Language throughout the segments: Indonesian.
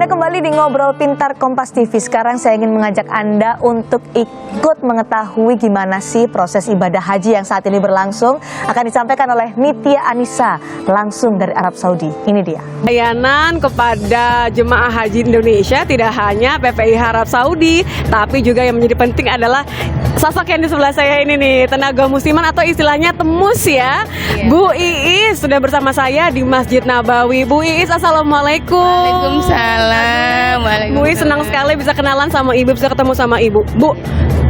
Anda kembali di Ngobrol Pintar Kompas TV. Sekarang saya ingin mengajak Anda untuk ikut mengetahui gimana sih proses ibadah haji yang saat ini berlangsung. Akan disampaikan oleh Nitya Anissa langsung dari Arab Saudi. Ini dia. Layanan kepada jemaah haji Indonesia tidak hanya PPIH Arab Saudi, tapi juga yang menjadi penting adalah sosok yang di sebelah saya ini nih, tenaga musliman atau istilahnya temus ya. Bu Iis sudah bersama saya di Masjid Nabawi. Bu Iis, assalamualaikum. Waalaikumsalam. Bu Iis senang sekali bisa kenalan sama ibu, bisa ketemu sama ibu. Bu,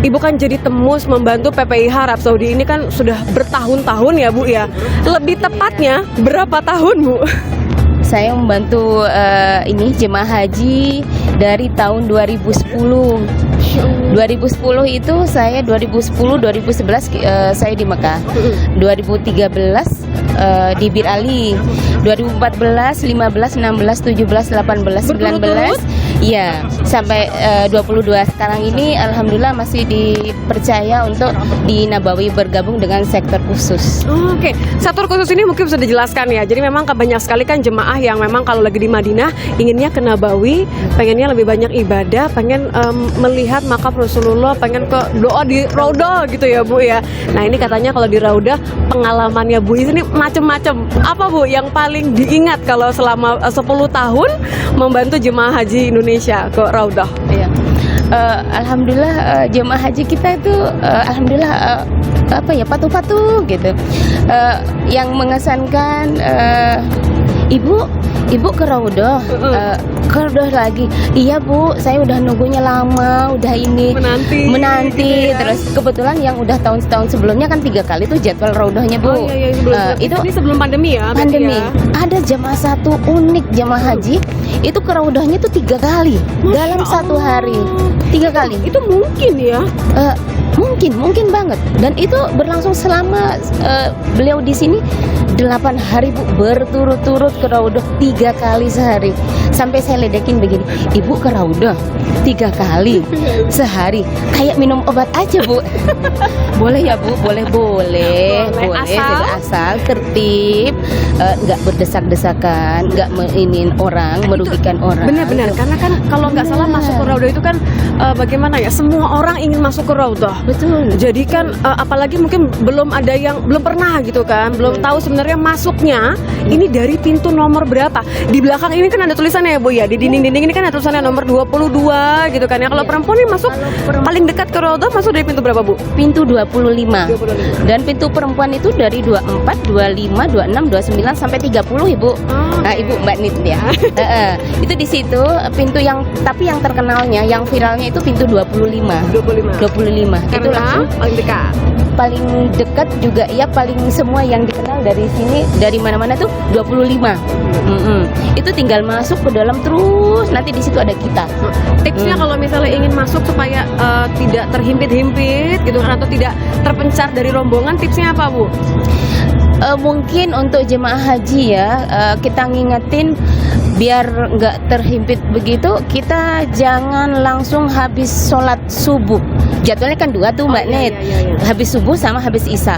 ibu kan jadi temus membantu PPIH Arab Saudi ini kan sudah bertahun-tahun ya Bu ya. Lebih tepatnya berapa tahun Bu? Saya membantu ini jemaah haji dari tahun 2010. 2010 itu saya 2011 saya di Mekah. 2013 di Bir Ali. 2014, 15, 16, 17, 18, 19. Iya, sampai 22 sekarang ini alhamdulillah masih dipercaya untuk di Nabawi bergabung dengan sektor khusus. Oke, sektor khusus ini mungkin bisa dijelaskan ya. Jadi memang banyak sekali kan jemaah yang memang kalau lagi di Madinah inginnya ke Nabawi, pengennya lebih banyak ibadah, pengen melihat makam Rasulullah, pengen ke doa di Raudhah gitu ya Bu ya. Nah ini katanya kalau di Raudhah pengalamannya Bu ini macam-macam. Apa Bu yang paling diingat kalau selama 10 tahun membantu jemaah haji Indonesia ke Raudhah? Iya. Alhamdulillah jemaah haji kita itu alhamdulillah patuh-patuh gitu. Yang mengesankan Ibu ke Raudhah, ke Raudhah lagi. Iya Bu, saya udah nunggunya lama, udah ini menanti. Gitu ya. Terus kebetulan yang udah tahun-tahun sebelumnya kan 3 kali tuh jadwal Raudhahnya Bu. Oh, iya, itu ini sebelum pandemi ya? Pandemi. Ya? Ada jemaah satu unik jemaah haji itu ke Raudhahnya tuh 3 kali dalam satu hari. 3 kali. Itu mungkin ya? Mungkin banget. Dan itu berlangsung selama beliau di sini 8 hari Bu, berturut-turut ke Raudhah 3 kali sehari. Sampai saya ledekin begini, Ibu ke Raudhah 3 kali sehari, kayak minum obat aja Bu. Boleh ya Bu? Boleh. Asal tertib, nggak berdesak-desakan, nggak meinin orang, merugikan orang. Benar-benar, karena kan kalau nggak salah masuk ke Raudhah itu kan bagaimana ya? Semua orang ingin masuk ke Raudhah. Betul. Jadi kan apalagi mungkin belum ada yang belum pernah gitu kan, belum tahu sebenarnya masuknya ini dari pintu nomor berapa. Di belakang ini kan ada tulisannya ya Bu ya, di dinding-dinding ini kan ada tulisannya nomor 22 gitu kan ya. Kalau perempuan ini masuk paling dekat ke Raudhah masuk dari pintu berapa Bu? Pintu 25. Dan pintu perempuan itu dari 24, 25, 26, 29 sampai 30 Ibu. Nah Ibu Mbak Nit ya. Itu di situ pintu yang tapi yang terkenalnya, yang viralnya itu pintu 25. 25. Itu langsung paling dekat. Paling dekat juga ya, paling semua yang dikenal dari sini, dari mana-mana tuh 25. Itu tinggal masuk ke dalam terus, nanti di situ ada kita. Tipsnya kalau misalnya ingin masuk supaya tidak terhimpit-himpit gitu kan, atau tidak terpencar dari rombongan, tipsnya apa Bu? Mungkin untuk jemaah haji ya, kita ngingetin biar nggak terhimpit begitu, kita jangan langsung habis sholat subuh. Jadwalnya kan 2 tuh Mbak Net. Habis subuh sama habis isya.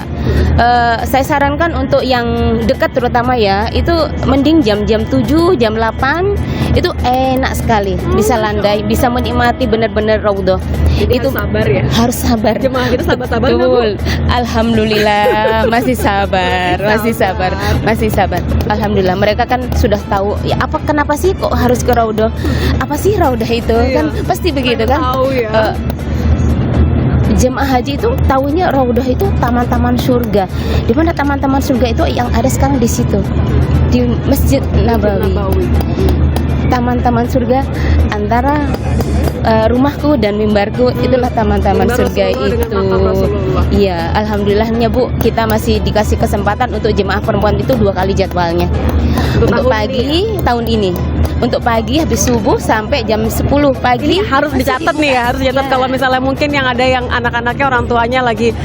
Saya sarankan untuk yang dekat terutama ya, itu mending jam-jam 7, jam 8 itu enak sekali. Bisa landai, bisa menikmati benar-benar Raudhah. Itu sabar ya. Harus sabar. Jemaah kita sabar-sabar nggak, Bu? Betul. Alhamdulillah masih sabar. Alhamdulillah mereka kan sudah tahu ya kenapa sih kok harus ke Raudhah? Apa sih Raudhah itu? Kan pasti begitu kan? Tahu ya. Jemaah haji itu tahunya Raudhah itu taman-taman surga. Di mana taman-taman surga itu yang ada sekarang di situ, di Masjid Nabawi. Taman-taman surga antara rumahku dan mimbarku, itulah taman-taman surga itu. Iya, alhamdulillahnya Bu, kita masih dikasih kesempatan untuk jemaah perempuan itu 2 kali jadwalnya. Untuk pagi tahun ini. Untuk pagi habis subuh sampai jam 10 pagi. Ini harus dicatat nih ya, harus dicatat kalau misalnya mungkin yang ada yang anak-anaknya orang tuanya lagi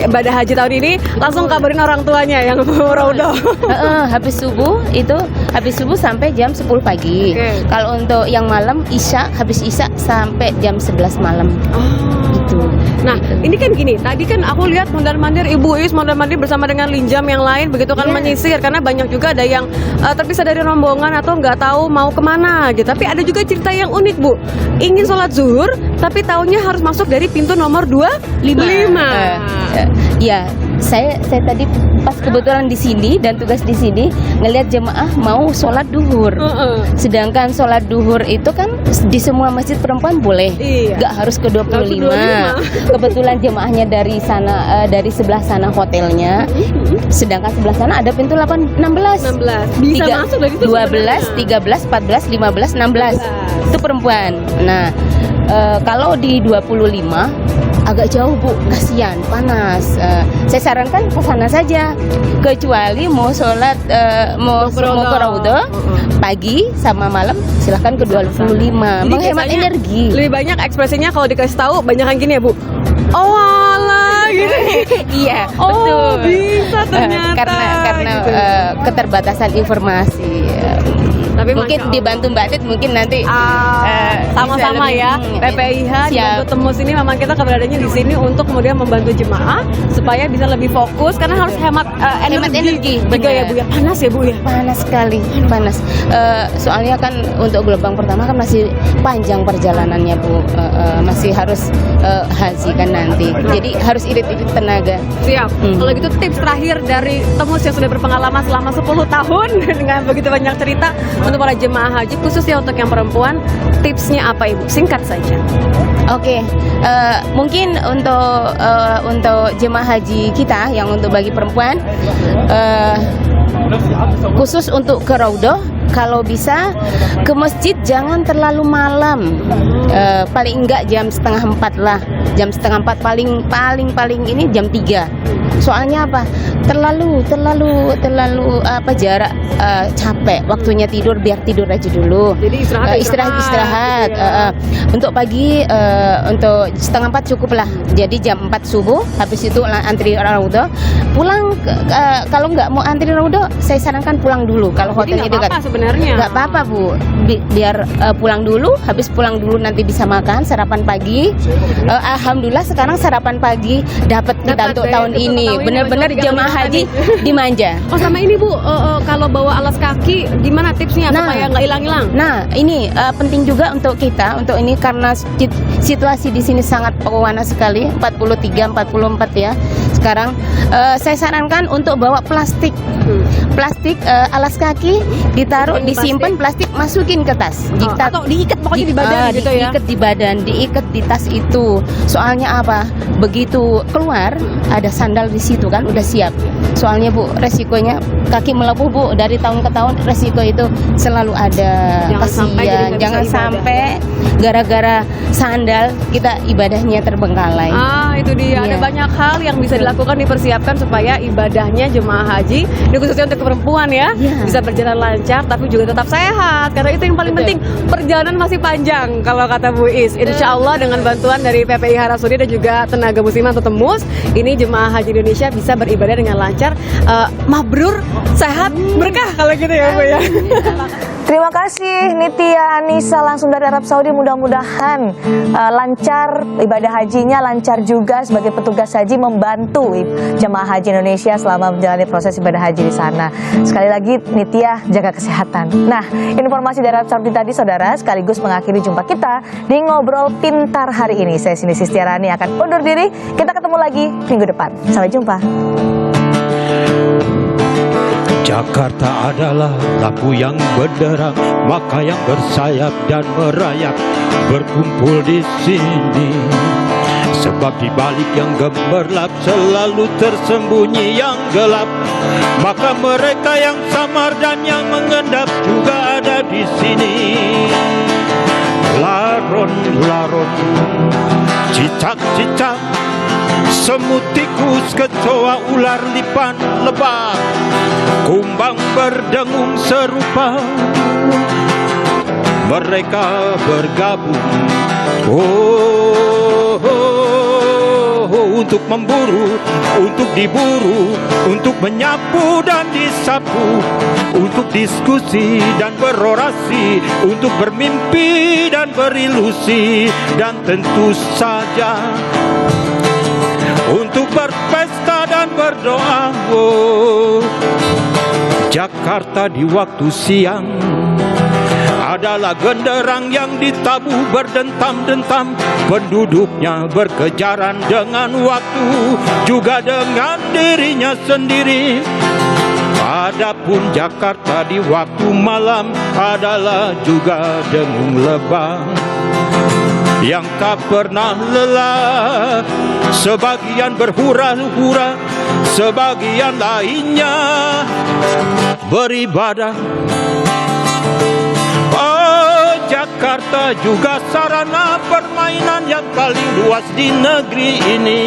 ibadah haji tahun ini, langsung kabarin orang tuanya yang Raudhah. Habis subuh sampai jam 10 pagi. Kalau untuk yang malam isya, habis isya bisa sampai jam 11 malam. Gitu. Nah, ini kan gini, tadi kan aku lihat mondar-mandir Ibu Is mondar-mandir bersama dengan Linjam yang lain begitu kan menyisir, karena banyak juga ada yang terpisah dari rombongan atau nggak tahu mau kemana gitu. Tapi ada juga cerita yang unik, Bu. Ingin sholat zuhur tapi taunya harus masuk dari pintu nomor 25. Ya, saya tadi pas kebetulan di sini dan tugas di sini ngelihat jemaah mau sholat duhur. Sedangkan sholat duhur itu kan di semua masjid perempuan boleh, nggak harus ke 25. Kebetulan jemaahnya dari sana, dari sebelah sana hotelnya. Sedangkan sebelah sana ada pintu 16. Bisa masuk dari situ 12, 13, 14, 15, 16. Itu perempuan. Nah, kalau di 25 agak jauh, Bu, kasihan, panas. Saya sarankan ke sana saja. Kecuali mau sholat, mau ke Raudhah pagi sama malam, silahkan ke 25. Jadi Menghemat biasanya energi. Lebih banyak ekspresinya kalau dikasih tahu banyak yang gini ya, Bu. Oh alah gitu. Iya, Oh, betul. bisa ternyata. Karena gitu. keterbatasan informasi. Tapi Mungkin Masya Allah. dibantu Mbak Tit, mungkin nanti sama-sama bisa ya. lebih- PPIH Siap. dibantu Temus ini memang kita keberadaannya di sini untuk kemudian membantu jemaah supaya bisa lebih fokus karena harus hemat energi. Juga benar. ya, Bu ya. Panas ya, Bu ya. Panas sekali, panas. Soalnya kan untuk gelombang pertama kan masih panjang perjalanannya, Bu. Masih harus haji kan nanti. Jadi harus irit-irit tenaga. Siap. Kalau gitu tips terakhir dari Temus yang sudah berpengalaman selama 10 tahun dengan begitu banyak cerita untuk para jemaah haji khususnya untuk yang perempuan, tipsnya apa, Ibu? Singkat saja. Oke, mungkin untuk jemaah haji kita yang untuk bagi perempuan, khusus untuk ke Raudhah, kalau bisa ke masjid jangan terlalu malam. Paling enggak jam setengah 4 lah. Jam setengah 4 paling ini jam 3. Soalnya apa? Terlalu apa jarak, capek. Waktunya tidur, biar tidur aja dulu. Jadi Istirahat. Untuk pagi, untuk setengah 4 cukup lah. Jadi jam 4 subuh, habis itu antri Raudhah. Pulang kalau nggak mau antri Raudhah, saya sarankan pulang dulu. Kalau Jadi hotelnya nggak dekat. apa-apa sebenarnya. Nggak apa-apa, Bu. Biar pulang dulu, habis pulang dulu nanti bisa makan sarapan pagi. Alhamdulillah sekarang sarapan pagi dapat kita untuk tahun ini. Benar-benar jemaah haji dimanja. Oh, sama ini, Bu, kalau bawa alas kaki gimana tipsnya supaya nggak hilang-hilang? Nah, ini penting juga untuk kita, untuk ini karena situasi di sini sangat panas sekali, 43, 44 ya. Sekarang saya sarankan untuk bawa plastik. Plastik alas kaki ditaruh, disimpan, plastik masukin ke tas. Atau diikat pokoknya di badan gitu ya. Diikat di badan, diikat di tas itu. Soalnya apa? Begitu keluar ada sandal di situ kan udah siap. Soalnya, Bu, resikonya kaki melepuh, Bu, dari tahun ke tahun resiko itu selalu ada. Jangan sampai gara-gara sandal kita ibadahnya terbengkalai. Itu dia. Ada banyak hal yang bisa dilakukan, dipersiapkan supaya ibadahnya jemaah haji, ini khususnya untuk perempuan ya, bisa berjalan lancar tapi juga tetap sehat. Karena itu yang paling penting. Perjalanan masih panjang kalau kata Bu Is. Insya Allah dengan bantuan dari PPIH Arab Saudi dan juga tenaga muslimah atau Temus, ini jemaah haji Indonesia bisa beribadah dengan lancar, mabrur, sehat, berkah kalau gitu ya, Bu ya. Terima kasih Nitya Anissa langsung dari Arab Saudi. Mudah-mudahan lancar ibadah hajinya, lancar juga sebagai petugas haji membantu jemaah haji Indonesia selama menjalani proses ibadah haji di sana. Sekali lagi Nitya, jaga kesehatan. Nah, informasi dari Arab Saudi tadi saudara sekaligus mengakhiri jumpa kita di Ngobrol Pintar hari ini. Saya Cindy Sistiarani akan undur diri. Kita ketemu lagi minggu depan. Sampai jumpa. Jakarta adalah lampu yang benderang, maka yang bersayap dan merayap berkumpul di sini. Sebab di balik yang gemerlap selalu tersembunyi yang gelap, maka mereka yang samar dan yang mengendap juga ada di sini. Laron-laron, cicak-cicak, semut, tikus, kecoa, ular, lipan, lebah, kumbang berdengung serupa, mereka bergabung. Oh, oh, oh, oh. untuk memburu, untuk diburu, untuk menyapu dan disapu, untuk diskusi dan berorasi, untuk bermimpi dan berilusi, dan tentu saja untuk berpesta dan berdoa. Oh, Jakarta di waktu siang adalah genderang yang ditabuh berdentam-dentam. Penduduknya berkejaran dengan waktu, juga dengan dirinya sendiri. Adapun Jakarta di waktu malam adalah juga dengung lebah yang tak pernah lelah. Sebagian berhura-hura, sebagian lainnya beribadah. Oh, Jakarta juga sarana permainan yang paling luas di negeri ini.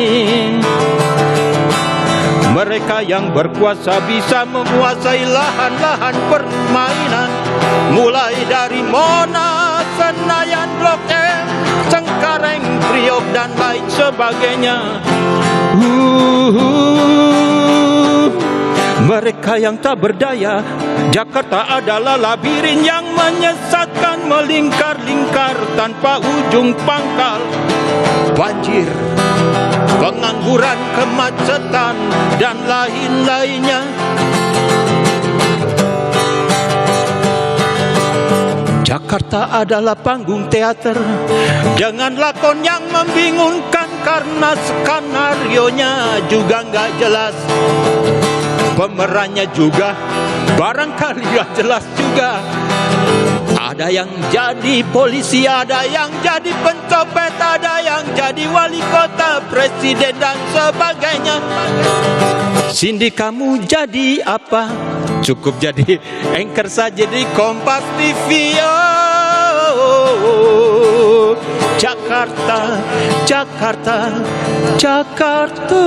Mereka yang berkuasa bisa menguasai lahan-lahan permainan, mulai dari Monas, Senayan, Blok M, Cengkareng, Priok, dan lain sebagainya. Mereka yang tak berdaya, Jakarta adalah labirin yang menyesatkan, melingkar-lingkar tanpa ujung pangkal. Banjir, pengangguran, kemacetan, dan lain-lainnya. Jakarta adalah panggung teater dengan lakon yang membingungkan karena skenario-nya juga nggak jelas. Pemerannya juga barangkali nggak jelas juga. Ada yang jadi polisi, ada yang jadi pencopet, ada yang jadi wali kota, presiden, dan sebagainya. Cindy, kamu jadi apa? Cukup jadi anchor saja di Kompas TV. Oh, Jakarta, Jakarta, Jakarta.